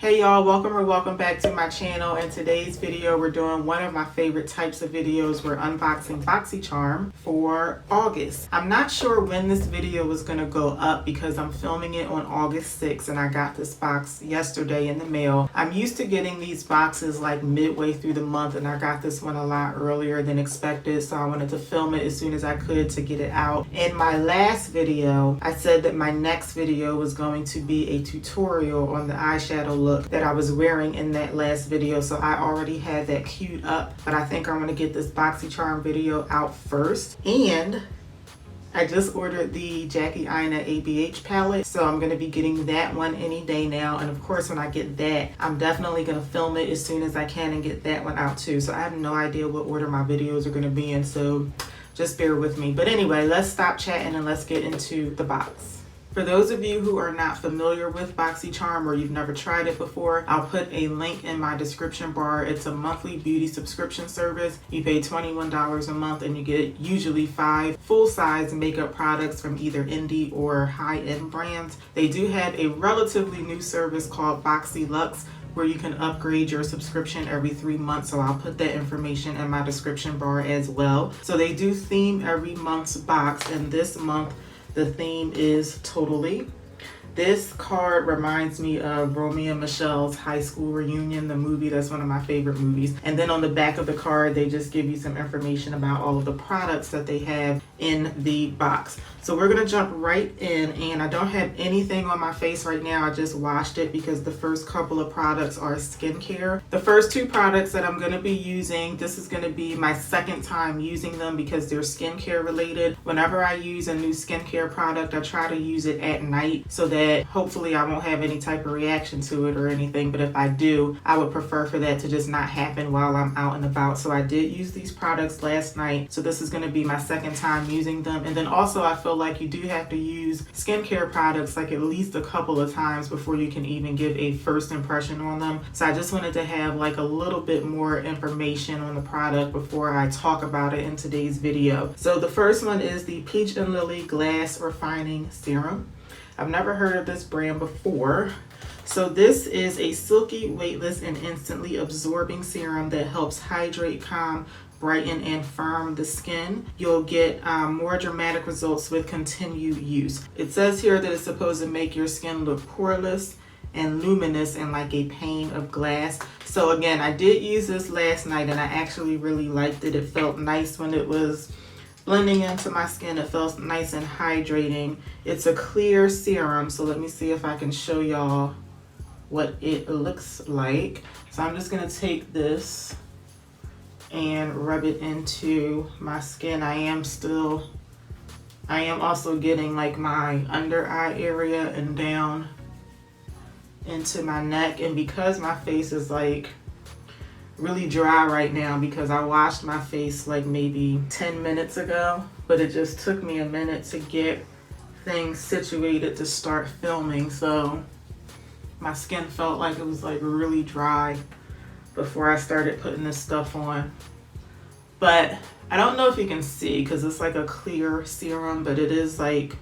Hey y'all, welcome back to my channel. In today's video, we're doing one of my favorite types of videos. We're unboxing Boxycharm for August. I'm not sure when this video was gonna go up because I'm filming it on August 6th and I got this box yesterday in the mail. I'm used to getting these boxes like midway through the month and I got this one a lot earlier than expected, so I wanted to film it as soon as I could to get it out. In my last video, I said that my next video was going to be a tutorial on the eyeshadow look that I was wearing in that last video, so I already had that queued up, but I think I'm going to get this Boxycharm video out first. And I just ordered the Jackie Aina ABH palette, so I'm going to be getting that one any day now. And of course, when I get that, I'm definitely going to film it as soon as I can and get that one out too. So I have no idea what order my videos are going to be in, so just bear with me. But anyway, let's stop chatting and let's get into the box. For those of you who are not familiar with Boxycharm or you've never tried it before, I'll put a link in my description bar. It's a monthly beauty subscription service. You pay $21 a month and you get usually 5 full-size makeup products from either indie or high-end brands. They do have a relatively new service called Boxy Luxe, where you can upgrade your subscription every 3 months, so I'll put that information in my description bar as well. So they do theme every month's box, and this month the theme is Totally. This card reminds me of Romeo and Michelle's high school reunion, the movie. That's one of my favorite movies. And then on the back of the card, they just give you some information about all of the products that they have in the box. So we're gonna jump right in, and I don't have anything on my face right now. I just washed it because the first couple of products are skincare. The first 2 products that I'm gonna be using, this is gonna be my second time using them because they're skincare related. Whenever I use a new skincare product, I try to use it at night so that hopefully I won't have any type of reaction to it or anything, but if I do, I would prefer for that to just not happen while I'm out and about. So I did use these products last night, so this is going to be my second time using them. And then also I feel like you do have to use skincare products like at least a couple of times before you can even give a first impression on them. So I just wanted to have like a little bit more information on the product before I talk about it in today's video. So the first one is the Peach and Lily Glass Refining Serum. I've never heard of this brand before. So this is a silky, weightless, and instantly absorbing serum that helps hydrate, calm, brighten, and firm the skin. You'll get more dramatic results with continued use. It says here that it's supposed to make your skin look poreless and luminous and like a pane of glass. So again, I did use this last night and I actually really liked it. It felt nice when it was blending into my skin. It felt nice and hydrating. It's a clear serum, so let me see if I can show y'all what it looks like. So I'm just gonna take this and rub it into my skin. I am also getting like my under eye area and down into my neck. And because my face is like really dry right now because I washed my face like maybe 10 minutes ago, but it just took me a minute to get things situated to start filming, so my skin felt like it was like really dry before I started putting this stuff on. But I don't know if you can see because it's like a clear serum, but it is like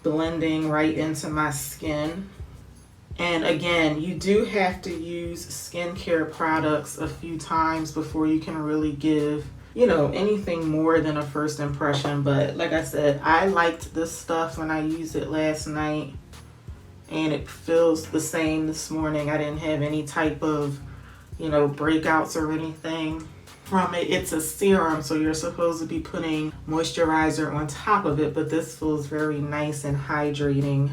blending right into my skin. And again, you do have to use skincare products a few times before you can really give, you know, anything more than a first impression. But like I said, I liked this stuff when I used it last night and it feels the same this morning. I didn't have any type of, you know, breakouts or anything from it. It's a serum, so you're supposed to be putting moisturizer on top of it, but this feels very nice and hydrating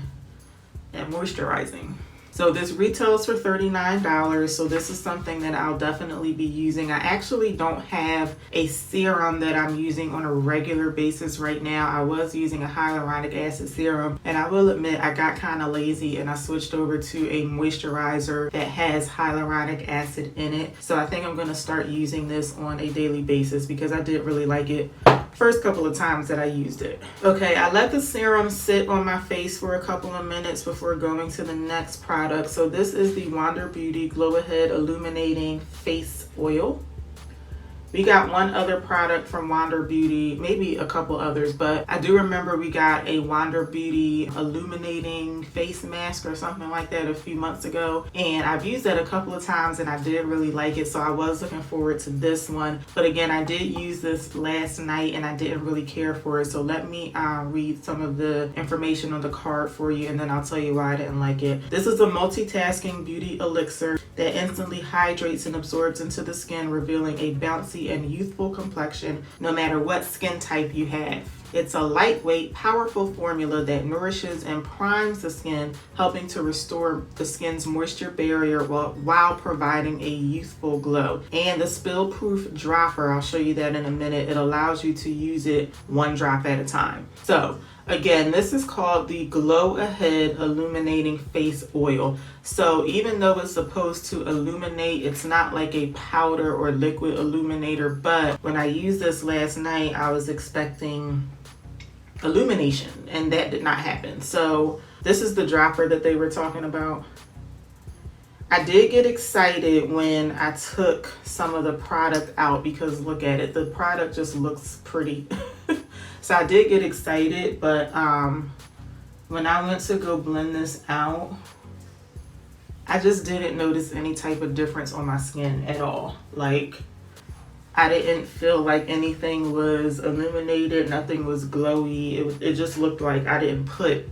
and moisturizing. So this retails for $39, so this is something that I'll definitely be using. I actually don't have a serum that I'm using on a regular basis right now. I was using a hyaluronic acid serum, and I will admit I got kind of lazy and I switched over to a moisturizer that has hyaluronic acid in it. So I think I'm going to start using this on a daily basis because I did really like it first couple of times that I used it. Okay, I let the serum sit on my face for a couple of minutes before going to the next product. So this is the Wander Beauty Glow Ahead Illuminating Face Oil. We got one other product from Wander Beauty, maybe a couple others, but I do remember we got a Wander Beauty Illuminating face mask or something like that a few months ago, and I've used that a couple of times and I did really like it, so I was looking forward to this one. But again, I did use this last night and I didn't really care for it, so let me read some of the information on the card for you and then I'll tell you why I didn't like it. This is a multitasking beauty elixir that instantly hydrates and absorbs into the skin, revealing a bouncy and youthful complexion no matter what skin type you have. It's a lightweight, powerful formula that nourishes and primes the skin, helping to restore the skin's moisture barrier while providing a youthful glow. And the spill-proof dropper, I'll show you that in a minute, it allows you to use it one drop at a time. So again, this is called the Glow Ahead Illuminating Face Oil. So even though it's supposed to illuminate, it's not like a powder or liquid illuminator, but when I used this last night, I was expecting illumination and that did not happen. So this is the dropper that they were talking about. I did get excited when I took some of the product out because look at it, the product just looks pretty. So I did get excited, but when I went to go blend this out, I just didn't notice any type of difference on my skin at all. Like, I didn't feel like anything was illuminated, nothing was glowy. It just looked like I didn't put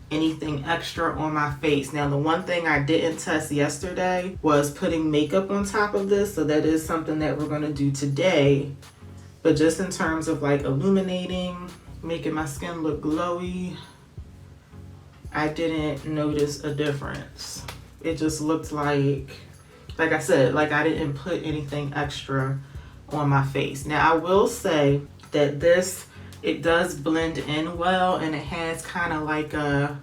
anything extra on my face. Now, the one thing I didn't test yesterday was putting makeup on top of this, so that is something that we're going to do today. But just in terms of like illuminating, making my skin look glowy, I didn't notice a difference. It just looked like I said, like I didn't put anything extra on my face. Now I will say that this, it does blend in well and it has kind of like a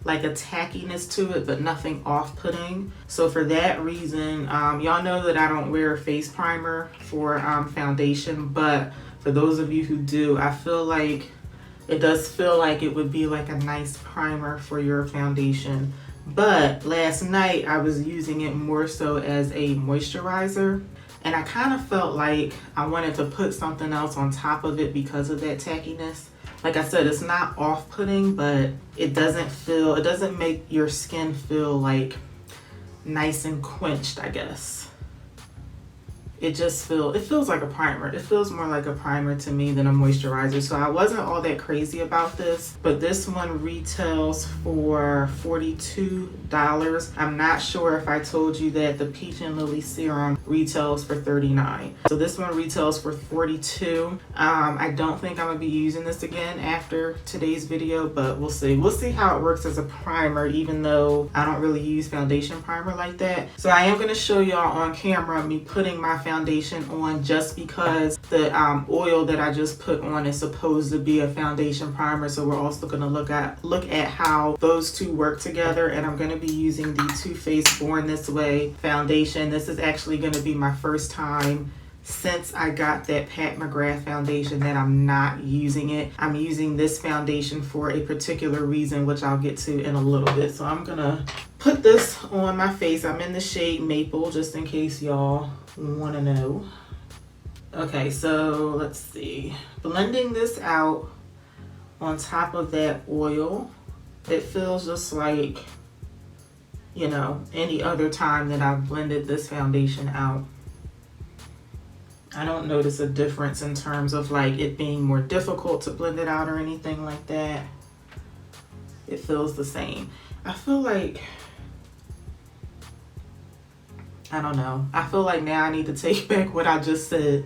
tackiness to it, but nothing off-putting. So for that reason, y'all know that I don't wear a face primer for foundation, but for those of you who do, I feel like it does feel like it would be like a nice primer for your foundation. But last night I was using it more so as a moisturizer, and I kind of felt like I wanted to put something else on top of it because of that tackiness. Like I said, it's not off-putting, but it doesn't make your skin feel like nice and quenched, I guess. It feels like a primer. It feels more like a primer to me than a moisturizer. So I wasn't all that crazy about this, but this one retails for $42. I'm not sure if I told you that the Peach and Lily Serum retails for $39. So this one retails for $42. I don't think I'm gonna be using this again after today's video, but we'll see. We'll see how it works as a primer, even though I don't really use foundation primer like that. So I am gonna show y'all on camera me putting my foundation on, just because the oil that I just put on is supposed to be a foundation primer. So we're also going to look at how those two work together, and I'm going to be using the Too Faced Born This Way foundation. This is actually going to be my first time since I got that Pat McGrath foundation that I'm not using it. I'm using this foundation for a particular reason, which I'll get to in a little bit. So I'm gonna put this on my face. I'm in the shade Maple, just in case y'all want to know. Okay, so let's see. Blending this out on top of that oil, it feels just like, you know, any other time that I've blended this foundation out. I don't notice a difference in terms of like it being more difficult to blend it out or anything like that. It feels the same. I feel like, I don't know. I feel like now I need to take back what I just said.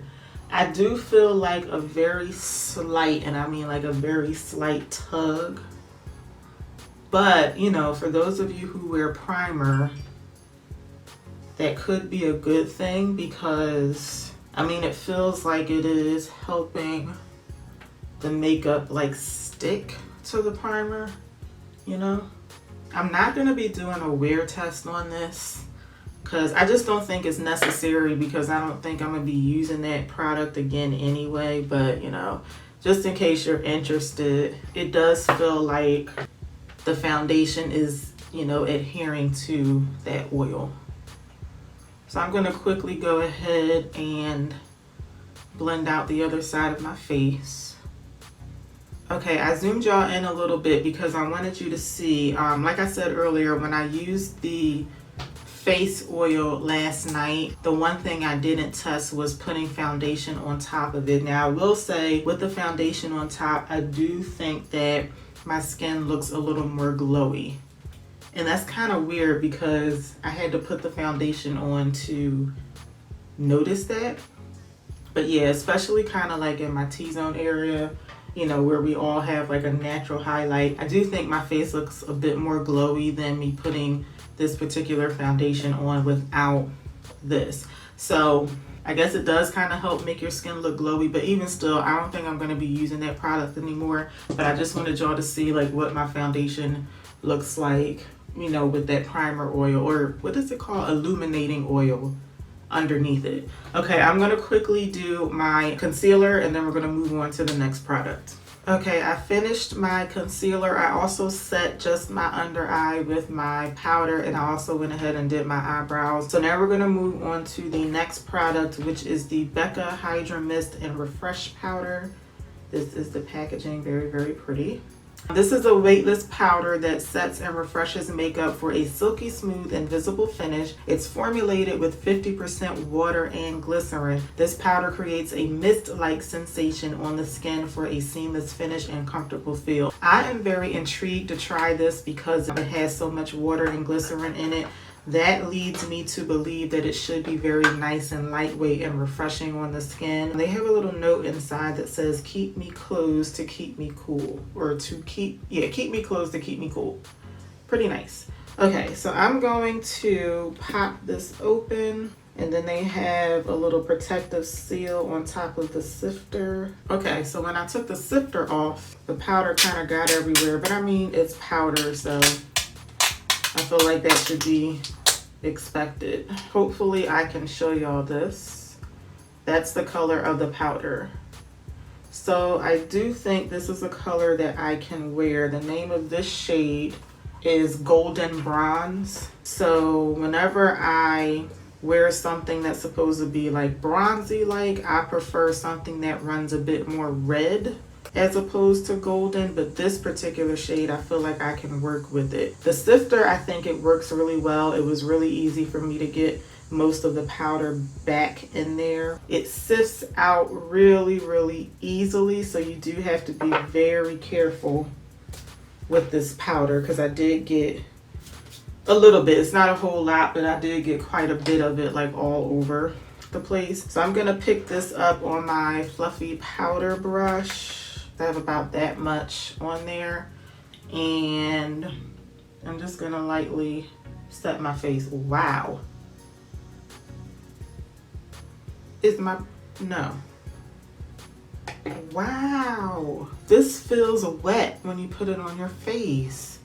I do feel like a very slight, and I mean like a very slight tug. But, you know, for those of you who wear primer, that could be a good thing, because I mean, it feels like it is helping the makeup like stick to the primer, you know? I'm not gonna be doing a wear test on this because I just don't think it's necessary, because I don't think I'm gonna be using that product again anyway. But, you know, just in case you're interested, it does feel like the foundation is, you know, adhering to that oil. So I'm going to quickly go ahead and blend out the other side of my face. Okay, I zoomed y'all in a little bit because I wanted you to see, like I said earlier, when I used the face oil last night, the one thing I didn't test was putting foundation on top of it. Now I will say with the foundation on top, I do think that my skin looks a little more glowy. And that's kind of weird because I had to put the foundation on to notice that. But yeah, especially kind of like in my T-zone area, you know, where we all have like a natural highlight, I do think my face looks a bit more glowy than me putting this particular foundation on without this. So I guess it does kind of help make your skin look glowy, but even still, I don't think I'm going to be using that product anymore. But I just wanted y'all to see like what my foundation looks like, you know, with that primer oil, or what is it called? Illuminating oil underneath it. Okay, I'm going to quickly do my concealer and then we're going to move on to the next product. Okay, I finished my concealer. I also set just my under eye with my powder, and I also went ahead and did my eyebrows. So now we're going to move on to the next product, which is the Becca Hydra Mist and Refresh Powder. This is the packaging, very, very pretty. This is a weightless powder that sets and refreshes makeup for a silky smooth and visible finish. It's formulated with 50% water and glycerin. This powder creates a mist-like sensation on the skin for a seamless finish and comfortable feel. I am very intrigued to try this because it has so much water and glycerin in it. That leads me to believe that it should be very nice and lightweight and refreshing on the skin. They have a little note inside that says, keep me closed to keep me cool. Or to keep me closed to keep me cool. Pretty nice. Okay, so I'm going to pop this open. And then they have a little protective seal on top of the sifter. Okay, so when I took the sifter off, the powder kind of got everywhere. But I mean, it's powder, so I feel like that should be expected. Hopefully I can show y'all this. That's the color of the powder. So I do think this is a color that I can wear. The name of this shade is Golden Bronze. So whenever I wear something that's supposed to be like bronzy like, I prefer something that runs a bit more red as opposed to golden, but this particular shade, I feel like I can work with it. The sifter, I think it works really well. It was really easy for me to get most of the powder back in there. It sifts out really, really easily, so you do have to be very careful with this powder because I did get a little bit. It's not a whole lot, but I did get quite a bit of it like all over the place. So I'm gonna pick this up on my fluffy powder brush. I have about that much on there, and I'm just gonna lightly set my face. Wow. No. Wow. This feels wet when you put it on your face.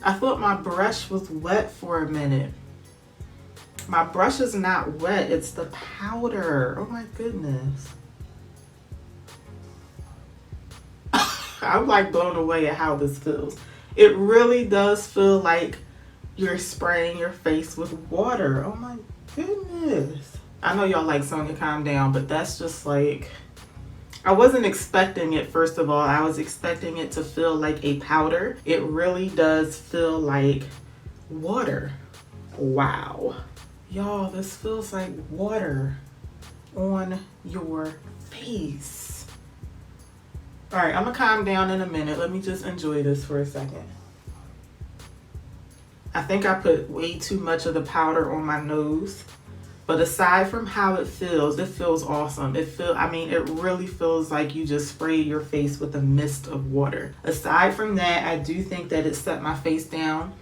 I thought my brush was wet for a minute. My brush is not wet, it's the powder. Oh my goodness. I'm like blown away at how this feels. It really does feel like you're spraying your face with water. Oh my goodness. I know y'all like Sonia calm down, but that's just like, I wasn't expecting it. First of all, I was expecting it to feel like a powder. It really does feel like water. Wow. Y'all, this feels like water on your face. All right, I'm gonna calm down in a minute. Let me just enjoy this for a second. I think I put way too much of the powder on my nose, but aside from how it feels awesome. I mean, it really feels like you just sprayed your face with a mist of water. Aside from that, I do think that it set my face down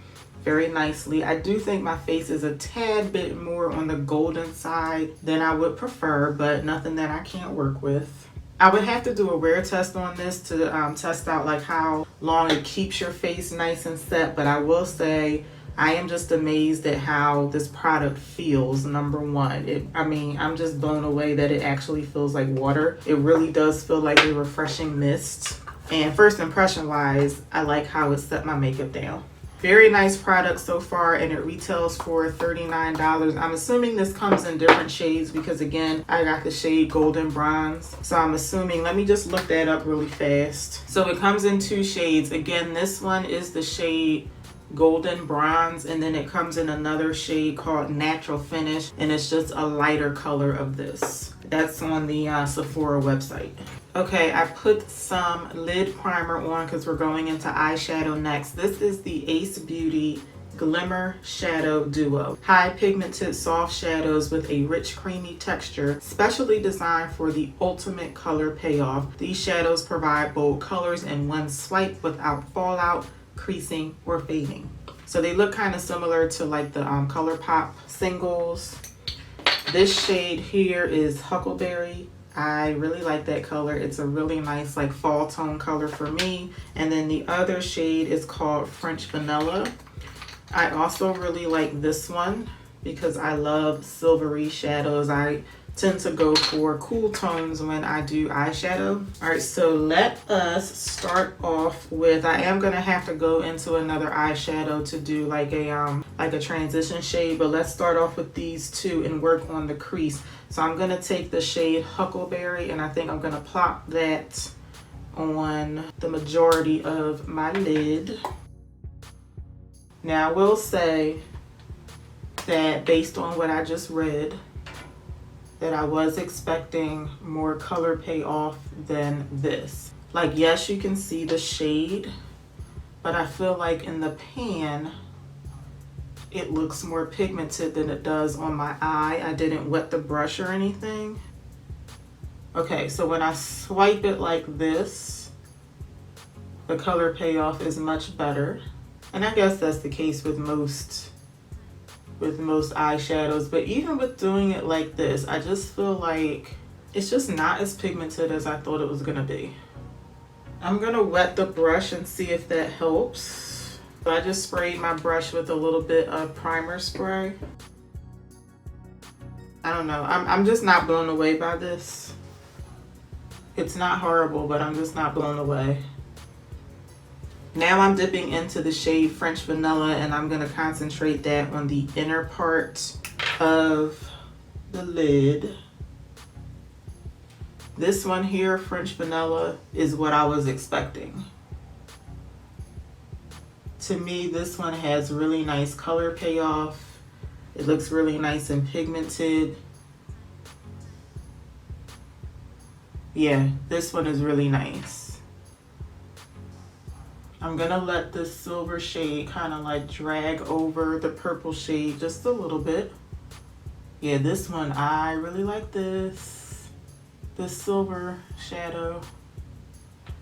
very nicely. I do think my face is a tad bit more on the golden side than I would prefer, but nothing that I can't work with. I would have to do a wear test on this to test out like how long it keeps your face nice and set, but I will say I am just amazed at how this product feels, number one. I'm just blown away that it actually feels like water. It really does feel like a refreshing mist. And first impression wise, I like how it set my makeup down. Very nice product so far, and it retails for $39. I'm assuming this comes in different shades because again, I got the shade Golden Bronze. So I'm assuming, let me just look that up really fast. So it comes in 2 shades. Again, this one is the shade Golden Bronze, and then it comes in another shade called Natural Finish, and it's just a lighter color of this. That's on the Sephora website. Okay, I put some lid primer on because we're going into eyeshadow next. This is the Ace Beauty Glimmer Shadow Duo. High pigmented soft shadows with a rich creamy texture, specially designed for the ultimate color payoff. These shadows provide bold colors in one swipe without fallout, creasing, or fading. So they look kind of similar to like the ColourPop singles. This shade here is Huckleberry. I really like that color. It's a really nice like fall tone color for me. And then the other shade is called French Vanilla. I also really like this one because I love silvery shadows. I tend to go for cool tones when I do eyeshadow. All right, so let us start off with, I am gonna have to go into another eyeshadow to do like a transition shade, but let's start off with these two and work on the crease. So I'm gonna take the shade Huckleberry, and I think I'm gonna plop that on the majority of my lid. Now I will say that based on what I just read, that I was expecting more color payoff than this. Like, yes, you can see the shade, but I feel like in the pan, it looks more pigmented than it does on my eye. I didn't wet the brush or anything. Okay, so when I swipe it like this, the color payoff is much better. And I guess that's the case with most eyeshadows, but even with doing it like this, I just feel like it's just not as pigmented as I thought it was gonna be. I'm gonna wet the brush and see if that helps. So I just sprayed my brush with a little bit of primer spray. I don't know, I'm just not blown away by this. It's not horrible, but I'm just not blown away. Now I'm dipping into the shade French Vanilla, and I'm gonna concentrate that on the inner part of the lid. This one here, French Vanilla, is what I was expecting. To me, this one has really nice color payoff. It looks really nice and pigmented. Yeah, this one is really nice. I'm gonna let this silver shade kind of like drag over the purple shade just a little bit. Yeah, this one, I really like this silver shadow.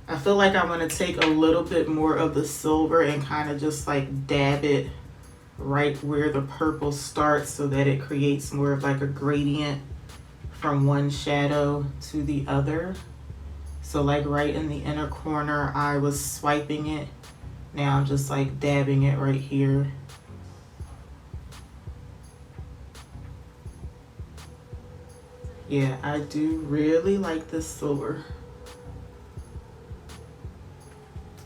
I feel like I'm gonna take a little bit more of the silver and kind of just like dab it right where the purple starts so that it creates more of like a gradient from one shadow to the other. So like right in the inner corner, I was swiping it. Now I'm just like dabbing it right here. Yeah, I do really like this silver.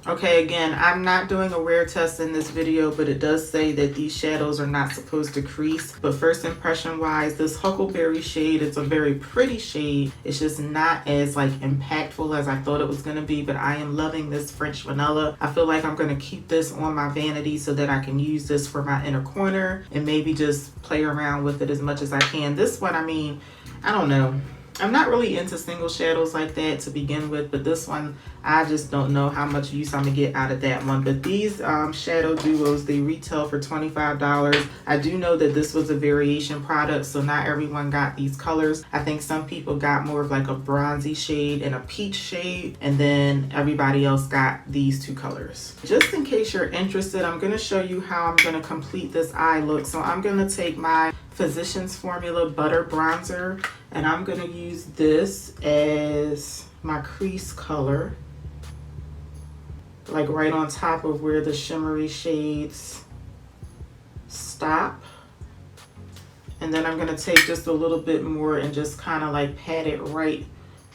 Okay, again, I'm not doing a wear test in this video, but it does say that these shadows are not supposed to crease. But first impression wise, this Huckleberry shade, it's a very pretty shade. It's just not as like impactful as I thought it was gonna be, but I am loving this French Vanilla. I feel like I'm gonna keep this on my vanity so that I can use this for my inner corner and maybe just play around with it as much as I can. This one, I mean, I don't know. I'm not really into single shadows like that to begin with, but this one, I just don't know how much use I'm gonna get out of that one. But these shadow duos, they retail for $25. I do know that this was a variation product, so not everyone got these colors. I think some people got more of like a bronzy shade and a peach shade, and then everybody else got these two colors. Just in case you're interested, I'm gonna show you how I'm gonna complete this eye look. So I'm gonna take my Physicians Formula Butter Bronzer, and I'm gonna use this as my crease color, like right on top of where the shimmery shades stop. And then I'm gonna take just a little bit more and just kind of like pat it right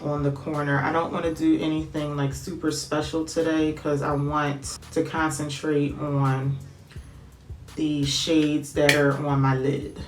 on the corner. I don't want to do anything like super special today because I want to concentrate on the shades that are on my lid.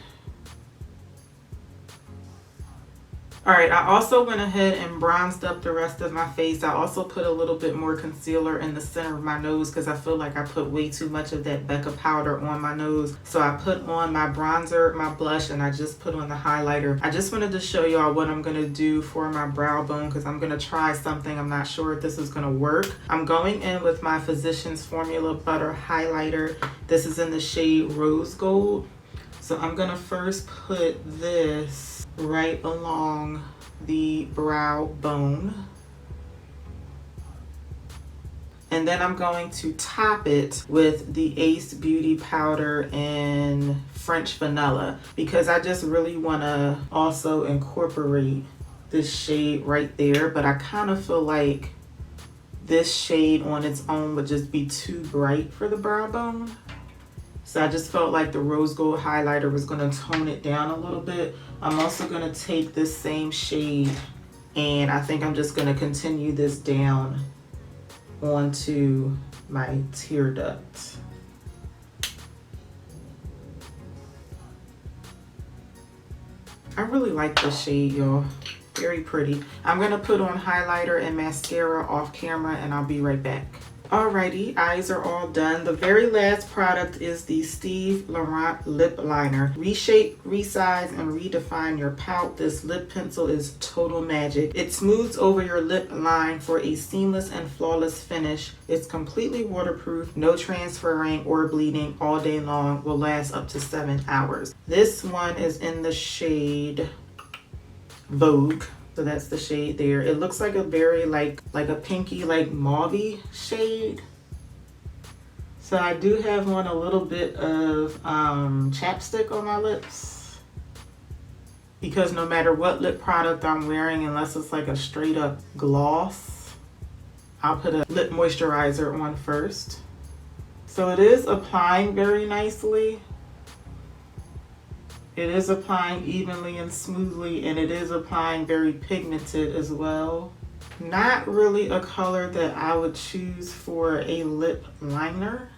All right, I also went ahead and bronzed up the rest of my face. I also put a little bit more concealer in the center of my nose because I feel like I put way too much of that Becca powder on my nose. So I put on my bronzer, my blush, and I just put on the highlighter. I just wanted to show y'all what I'm gonna do for my brow bone because I'm gonna try something. I'm not sure if this is gonna work. I'm going in with my Physicians Formula Butter Highlighter. This is in the shade Rose Gold. So I'm gonna first put this right along the brow bone. And then I'm going to top it with the Ace Beauty powder in French Vanilla because I just really want to also incorporate this shade right there. But I kind of feel like this shade on its own would just be too bright for the brow bone. So I just felt like the rose gold highlighter was going to tone it down a little bit. I'm also going to take this same shade and I think I'm just going to continue this down onto my tear duct. I really like this shade, y'all. Very pretty. I'm going to put on highlighter and mascara off camera and I'll be right back. Alrighty, eyes are all done. The very last product is the Steve Laurent lip liner. Reshape, resize, and redefine your pout. This lip pencil is total magic. It smooths over your lip line for a seamless and flawless finish. It's completely waterproof, no transferring or bleeding all day long, will last up to 7 hours. This one is in the shade Vogue. So that's the shade there. It looks like a very like a pinky, like mauvey shade. So I do have on a little bit of chapstick on my lips because no matter what lip product I'm wearing, unless it's like a straight up gloss, I'll put a lip moisturizer on first. So it is applying very nicely. It is applying evenly and smoothly, and it is applying very pigmented as well. Not really a color that I would choose for a lip liner.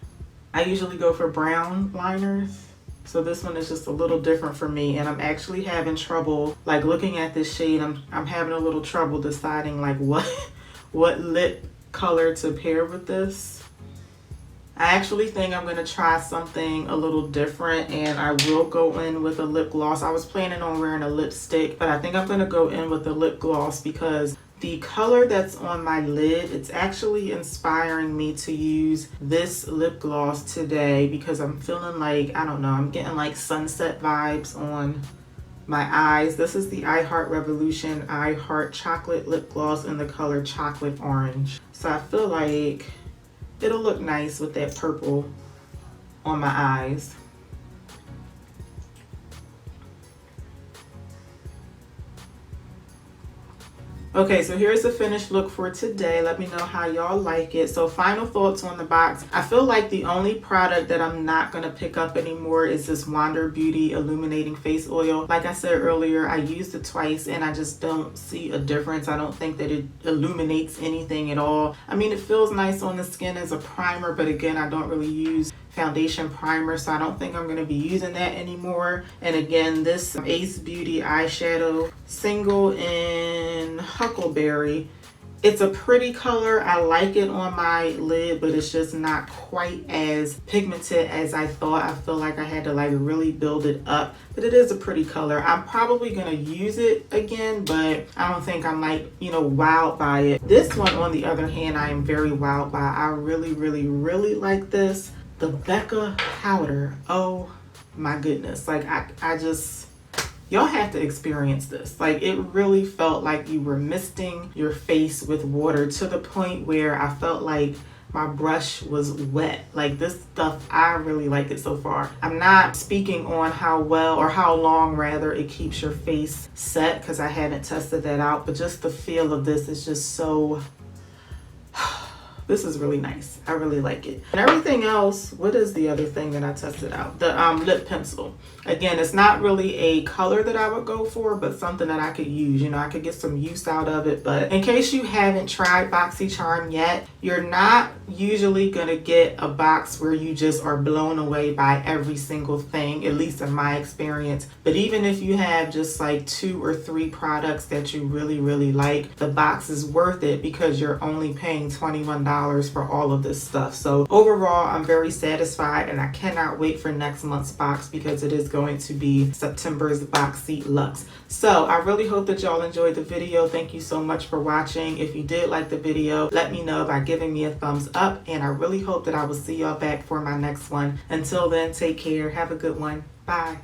I usually go for brown liners. So this one is just a little different for me, and I'm actually having trouble, like looking at this shade, I'm having a little trouble deciding like what lip color to pair with this. I actually think I'm going to try something a little different and I will go in with a lip gloss. I was planning on wearing a lipstick, but I think I'm going to go in with a lip gloss because the color that's on my lid, it's actually inspiring me to use this lip gloss today because I'm feeling like, I don't know, I'm getting like sunset vibes on my eyes. This is the I Heart Revolution I Heart Chocolate Lip Gloss in the color Chocolate Orange. So I feel like it'll look nice with that purple on my eyes. Okay, so here's the finished look for today. Let me know how y'all like it. So final thoughts on the box. I feel like the only product that I'm not going to pick up anymore is this Wander Beauty Illuminating Face Oil. Like I said earlier, I used it twice and I just don't see a difference. I don't think that it illuminates anything at all. I mean, it feels nice on the skin as a primer, but again, I don't really use foundation primer, so I don't think I'm going to be using that anymore. And again, this Ace Beauty eyeshadow single in Huckleberry, it's a pretty color. I like it on my lid, but it's just not quite as pigmented as I thought. I feel like I had to like really build it up, but it is a pretty color. I'm probably going to use it again, but I don't think I'm like, you know, wowed by it. This one, on the other hand, I am very wowed by. I really, really, really like this. The Becca powder, oh my goodness, like I just, y'all have to experience this. Like it really felt like you were misting your face with water to the point where I felt like my brush was wet. Like this stuff, I really like it so far. I'm not speaking on how well or how long rather it keeps your face set because I haven't tested that out, but just the feel of this is just so this is really nice. I really like it. And everything else, what is the other thing that I tested out? The lip pencil. Again, it's not really a color that I would go for, but something that I could use. You know, I could get some use out of it. But in case you haven't tried Boxycharm yet, You're not usually gonna get a box where you just are blown away by every single thing, at least in my experience. But even if you have just like 2 or 3 products that you really like, the box is worth it because you're only paying $21 for all of this stuff. So overall, I'm very satisfied, and I cannot wait for next month's box because it is going to be September's Boxy Luxe. So I really hope that y'all enjoyed the video. Thank you so much for watching. If you did like the video, let me know by giving me a thumbs up, and I really hope that I will see y'all back for my next one. Until then, take care. Have a good one. Bye.